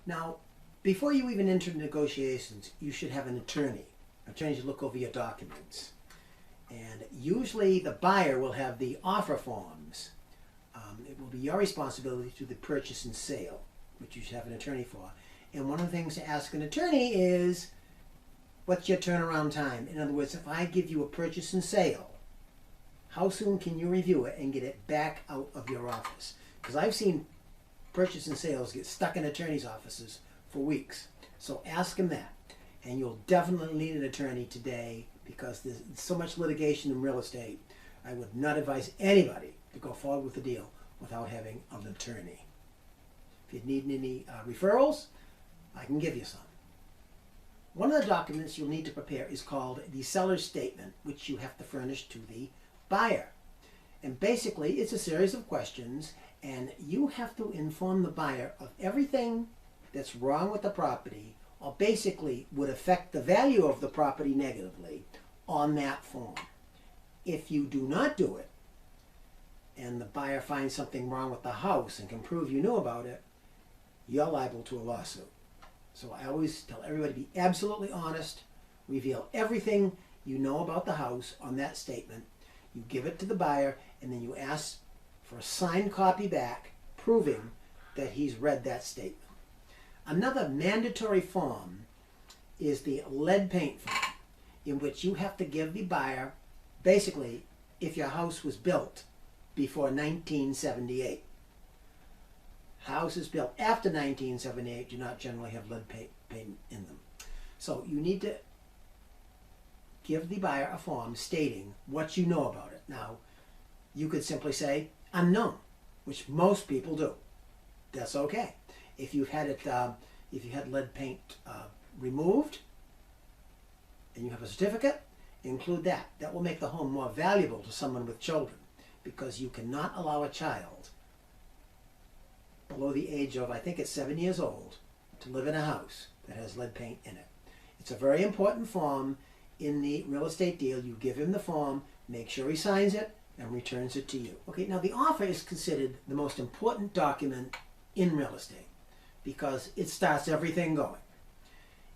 Now, before you even enter negotiations, you should have an attorney. Attorneys look over your documents. And usually the buyer will have the offer forms. It will be your responsibility to do the purchase and sale, which you should have an attorney for. And one of the things to ask an attorney is, what's your turnaround time? In other words, if I give you a purchase and sale, how soon can you review it and get it back out of your office? Because I've seen purchase and sales get stuck in attorneys' offices for weeks. So ask them that. And you'll definitely need an attorney today because there's so much litigation in real estate. I would not advise anybody to go forward with a deal without having an attorney. If you need any referrals, I can give you some. One of the documents you'll need to prepare is called the seller's statement, which you have to furnish to the buyer. And basically, it's a series of questions, and you have to inform the buyer of everything that's wrong with the property, or basically would affect the value of the property negatively on that form. If you do not do it, and the buyer finds something wrong with the house and can prove you knew about it, you're liable to a lawsuit. So I always tell everybody to be absolutely honest, reveal everything you know about the house on that statement. You give it to the buyer, and then you ask for a signed copy back proving that he's read that statement. Another mandatory form is the lead paint form, in which you have to give the buyer, basically, if your house was built before 1978. Houses built after 1978 do not generally have lead paint in them. So you need to give the buyer a form stating what you know about it. Now, you could simply say unknown, which most people do. That's okay. If you've had it, if you had lead paint removed, and you have a certificate, include that. That will make the home more valuable to someone with children, because you cannot allow a child below the age of, I think it's 7 years old, to live in a house that has lead paint in it. It's a very important form in the real estate deal. You give him the form, make sure he signs it, and returns it to you. Okay, now the offer is considered the most important document in real estate because it starts everything going.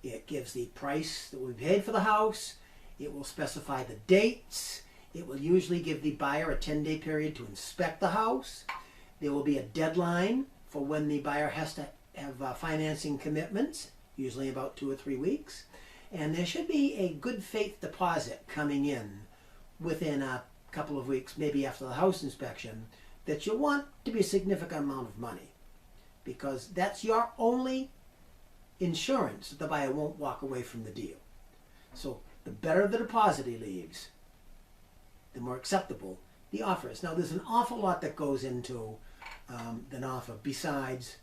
It gives the price that we paid for the house. It will specify the dates. It will usually give the buyer a 10-day period to inspect the house. There will be a deadline for when the buyer has to have financing commitments, usually about 2 or 3 weeks. And there should be a good faith deposit coming in within a couple of weeks, maybe after the house inspection, that you'll want to be a significant amount of money, because that's your only insurance that the buyer won't walk away from the deal. So the better the deposit he leaves, the more acceptable the offer is. Now, there's an awful lot that goes into an offer besides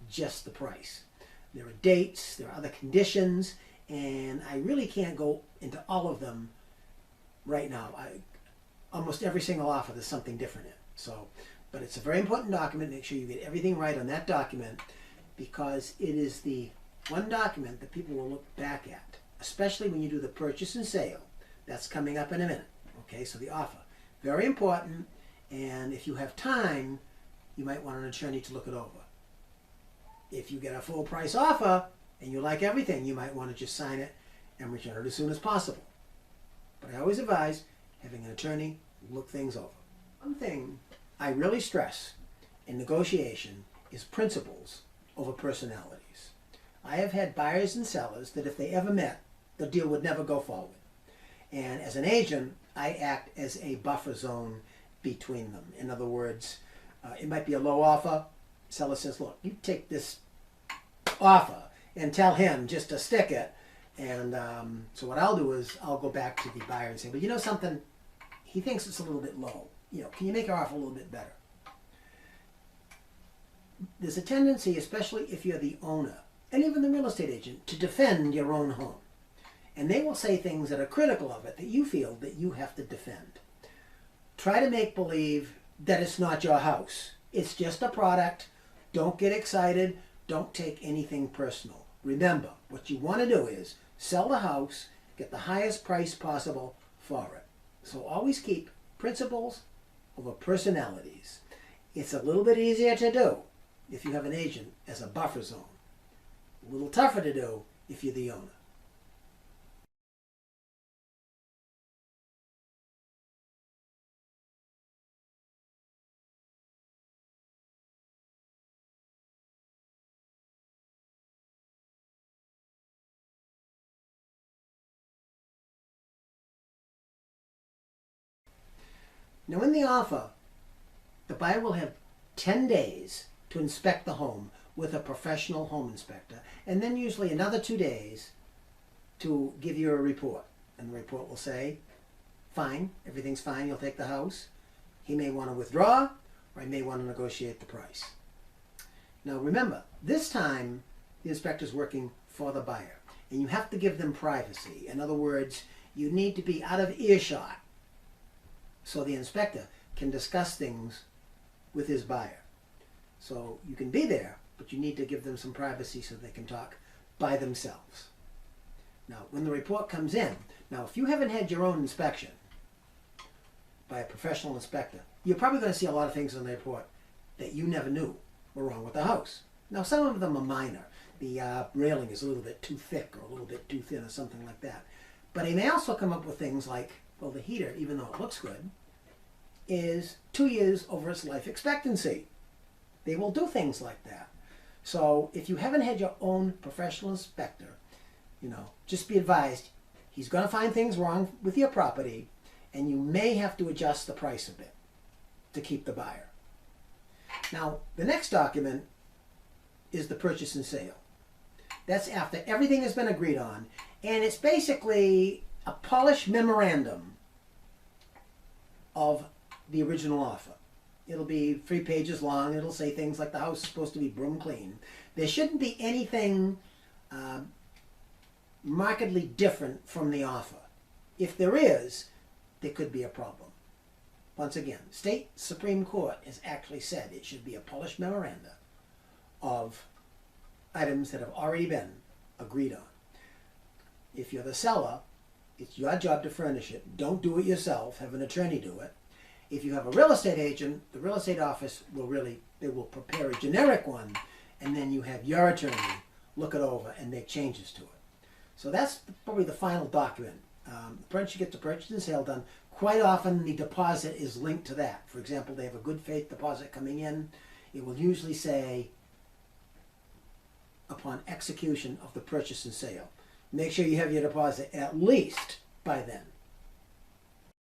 just the price. There are dates, there are other conditions, and I really can't go into all of them right now. Almost every single offer there's something different in. So, but it's a very important document. Make sure you get everything right on that document, because it is the one document that people will look back at, especially when you do the purchase and sale. That's coming up in a minute. Okay, so the offer, very important, and if you have time, you might want an attorney to look it over. If you get a full price offer and you like everything, you might want to just sign it and return it as soon as possible. But I always advise having an attorney look things over. One thing I really stress in negotiation is principles over personalities. I have had buyers and sellers that if they ever met, the deal would never go forward. And as an agent, I act as a buffer zone between them. In other words, it might be a low offer. Seller says, look, you take this offer and tell him just to stick it. And so what I'll do is I'll go back to the buyer and say, but you know something, he thinks it's a little bit low. Can you make our offer a little bit better? There's a tendency, especially if you're the owner and even the real estate agent, to defend your own home. And they will say things that are critical of it that you feel that you have to defend. Try to make believe that it's not your house. It's just a product. Don't get excited. Don't take anything personal. Remember, what you want to do is sell the house, get the highest price possible for it. So always keep principles over personalities. It's a little bit easier to do if you have an agent as a buffer zone. A little tougher to do if you're the owner. Now in the offer, the buyer will have 10 days to inspect the home with a professional home inspector, and then usually another 2 days to give you a report. And the report will say, fine, everything's fine, you'll take the house. He may want to withdraw, or he may want to negotiate the price. Now remember, this time the inspector's working for the buyer, and you have to give them privacy. In other words, you need to be out of earshot so the inspector can discuss things with his buyer. So you can be there, but you need to give them some privacy so they can talk by themselves. Now, when the report comes in, now if you haven't had your own inspection by a professional inspector, you're probably going to see a lot of things in the report that you never knew were wrong with the house. Now, some of them are minor. The railing is a little bit too thick or a little bit too thin or something like that. But he may also come up with things like, well, the heater, even though it looks good, is 2 years over its life expectancy. They will do things like that. So if you haven't had your own professional inspector, just be advised, he's going to find things wrong with your property, and you may have to adjust the price a bit to keep the buyer. Now, the next document is the purchase and sale. That's after everything has been agreed on, and it's basically a polished memorandum of the original offer. It'll be 3 pages long. It'll say things like the house is supposed to be broom clean. There shouldn't be anything markedly different from the offer. If there is, there could be a problem. Once again, State Supreme Court has actually said it should be a polished memoranda of items that have already been agreed on. If you're the seller, it's your job to furnish it. Don't do it yourself. Have an attorney do it. If you have a real estate agent, the real estate office will prepare a generic one, and then you have your attorney look it over and make changes to it. So that's probably the final document. Once you get the purchase and sale done, quite often the deposit is linked to that. For example, they have a good faith deposit coming in. It will usually say, upon execution of the purchase and sale. Make sure you have your deposit at least by then.